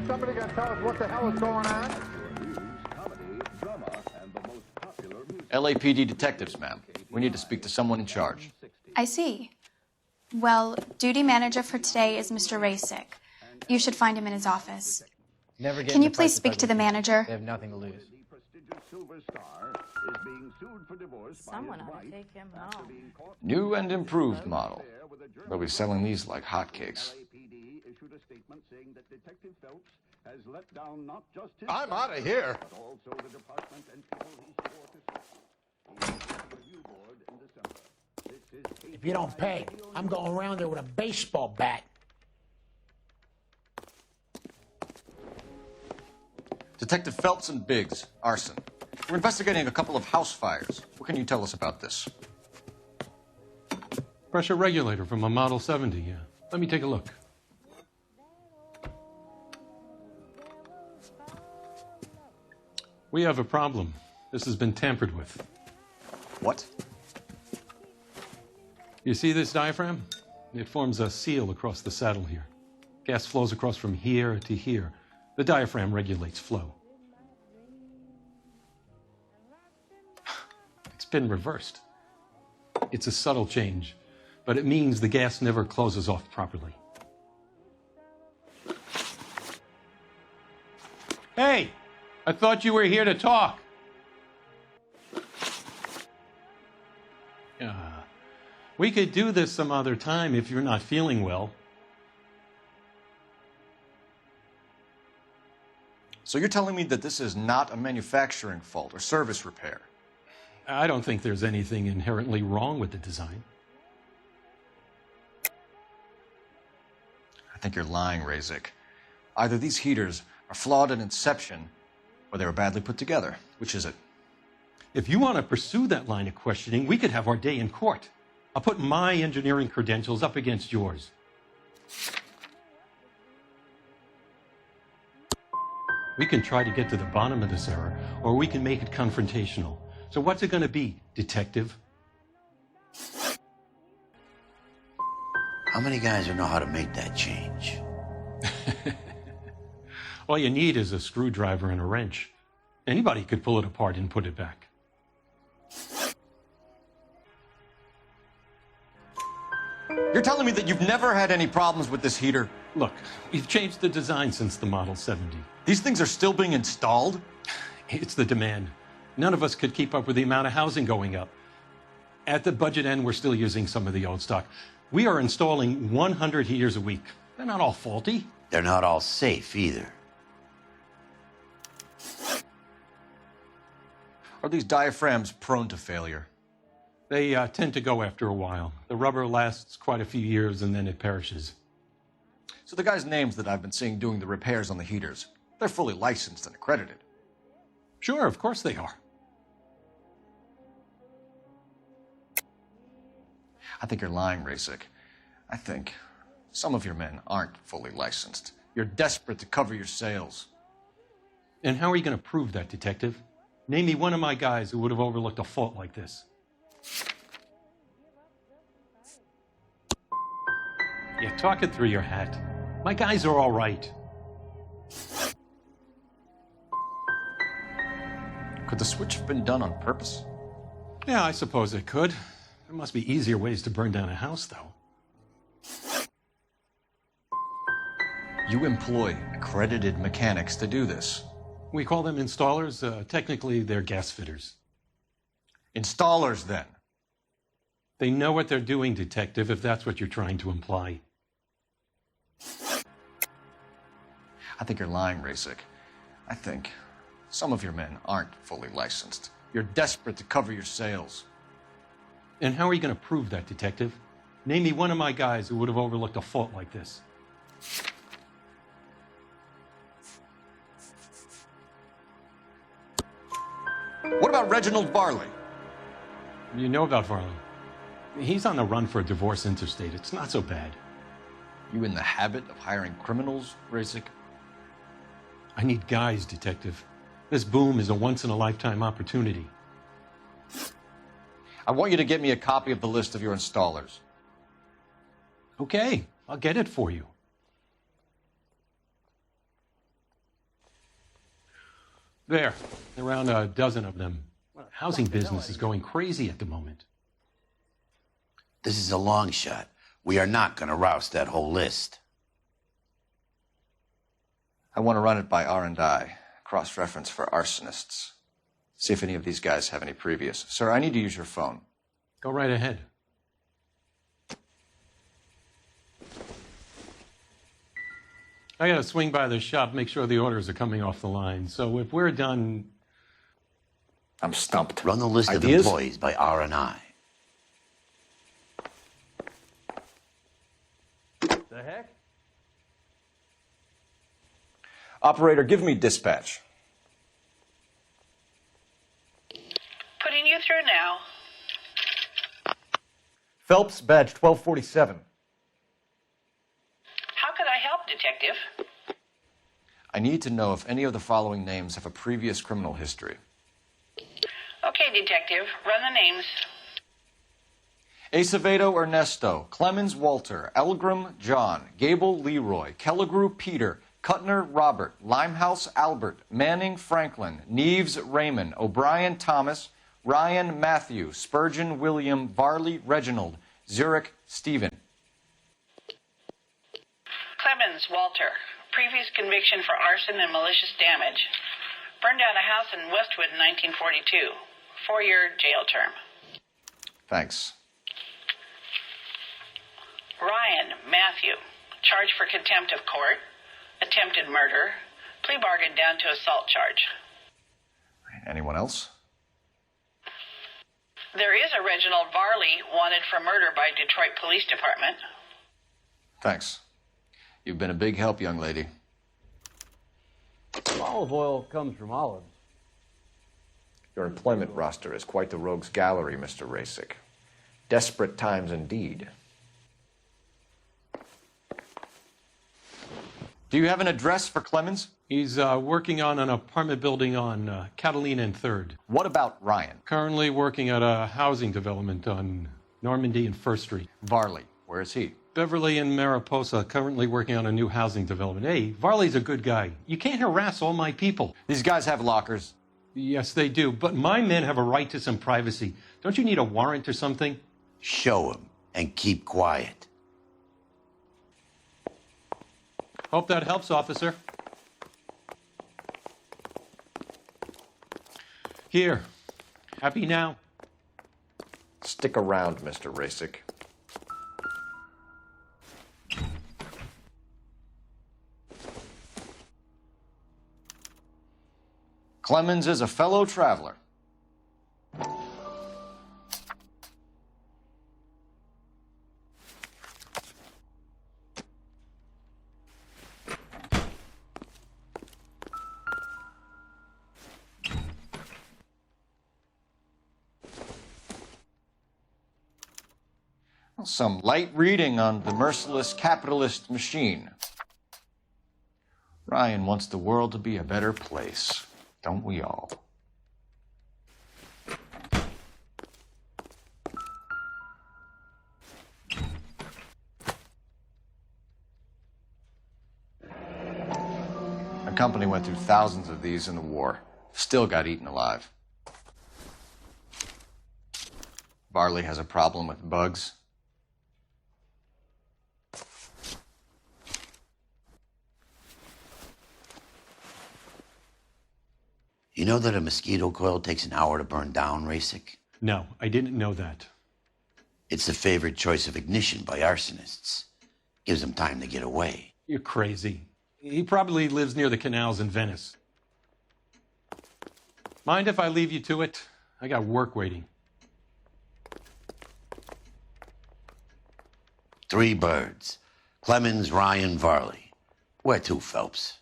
Is somebody going to tell us what the hell is going on? LAPD detectives, ma'am. We need to speak to someone in charge. I see. Well, duty manager for today is Mr. Rasic. You should find him in his office. Can you please speak to the manager? They have nothing to lose. Someone ought to take him home. New and improved model. They'll be selling these like hotcakes. I'm out of here. If you don't pay, I'm going around there with a baseball bat. Detective Phelps and Biggs, arson. We're investigating a couple of house fires. What can you tell us about this? Pressure regulator from a Model 70, yeah. Let me take a look. We have a problem. This has been tampered with. What? You see this diaphragm? It forms a seal across the saddle here. Gas flows across from here to here. The diaphragm regulates flow. It's been reversed. It's a subtle change, but it means the gas never closes off properly. Hey, I thought you were here to talk. We could do this some other time if you're not feeling well. So you're telling me that this is not a manufacturing fault or service repair? I don't think there's anything inherently wrong with the design. I think you're lying, Rasic. Either these heaters are flawed at inception, or they were badly put together. Which is it? If you want to pursue that line of questioning, we could have our day in court. I'll put my engineering credentials up against yours. We can try to get to the bottom of this error, or we can make it confrontational. So what's it going to be, detective? How many guys know how to make that change? All you need is a screwdriver and a wrench. Anybody could pull it apart and put it back. You're telling me that you've never had any problems with this heater? Look, we've changed the design since the Model 70. These things are still being installed? It's the demand. None of us could keep up with the amount of housing going up. At the budget end, we're still using some of the old stock. We are installing 100 heaters a week. They're not all faulty. They're not all safe either. Are these diaphragms prone to failure? They tend to go after a while. The rubber lasts quite a few years and then it perishes. So the guys' names that I've been seeing doing the repairs on the heaters, they're fully licensed and accredited. Sure, of course they are. I think you're lying, Rasic. I think some of your men aren't fully licensed. You're desperate to cover your sales. And how are you going to prove that, detective? Name me one of my guys who would have overlooked a fault like this. Yeah, talk it through your hat. My guys are all right. Could the switch have been done on purpose? Yeah, I suppose it could. There must be easier ways to burn down a house, though. You employ accredited mechanics to do this. We call them installers. Technically, they're gas fitters. Installers, then. They know what they're doing, detective, if that's what you're trying to imply. I think you're lying, Rasic. I think some of your men aren't fully licensed. You're desperate to cover your sales. And how are you going to prove that, detective? Name me one of my guys who would have overlooked a fault like this. What about Reginald Varley? You know about Varley. He's on the run for a divorce interstate. It's not so bad. You in the habit of hiring criminals, Rasic? I need guys, detective. This boom is a once-in-a-lifetime opportunity. I want you to get me a copy of the list of your installers. Okay, I'll get it for you. There, around a dozen of them. Housing business is going crazy at the moment. This is a long shot. We are not going to roust that whole list. I want to run it by R&I, cross-reference for arsonists. See if any of these guys have any previous. Sir, I need to use your phone. Go right ahead. I gotta swing by the shop, make sure the orders are coming off the line. So if we're done... I'm stumped. Run the list Ideas? of employees by R&I. The heck? Operator, give me dispatch. Putting you through now. Phelps, badge 1247. How could I help, Detective? I need to know if any of the following names have a previous criminal history. Okay, Detective. Run the names. Acevedo Ernesto, Clemens Walter, Elgram John, Gable Leroy, Kelligrew Peter, Kuttner Robert, Limehouse Albert, Manning Franklin, Neves Raymond, O'Brien Thomas, Ryan Matthew, Spurgeon William, Varley Reginald, Zurich Stephen. Clemens Walter. Previous conviction for arson and malicious damage. Burned down a house in Westwood in 1942. 4-year jail term. Thanks. Ryan Matthew. Charged for contempt of court. Attempted murder. Plea bargain down to assault charge. Anyone else? There is a Reginald Varley wanted for murder by Detroit Police Department. Thanks. You've been a big help, young lady. Olive oil comes from olives. Your employment roster is quite the rogues gallery, Mr. Rasic. Desperate times indeed. Do you have an address for Clemens? He's working on an apartment building on Catalina and 3rd. What about Ryan? Currently working at a housing development on Normandy and 1st Street. Varley, where is he? Beverly and Mariposa, currently working on a new housing development. Hey, Varley's a good guy. You can't harass all my people. These guys have lockers. Yes, they do, but my men have a right to some privacy. Don't you need a warrant or something? Show him and keep quiet. Hope that helps, officer. Here. Happy now? Stick around, Mr. Rasic. Clemens is a fellow traveler. Some light reading on the merciless capitalist machine. Ryan wants the world to be a better place. Don't we all? My company went through thousands of these in the war. Still got eaten alive. Varley has a problem with bugs. You know that a mosquito coil takes an hour to burn down, Rasic? No, I didn't know that. It's the favorite choice of ignition by arsonists. Gives them time to get away. You're crazy. He probably lives near the canals in Venice. Mind if I leave you to it? I got work waiting. 3 birds. Clemens, Ryan, Varley. Where to, Phelps?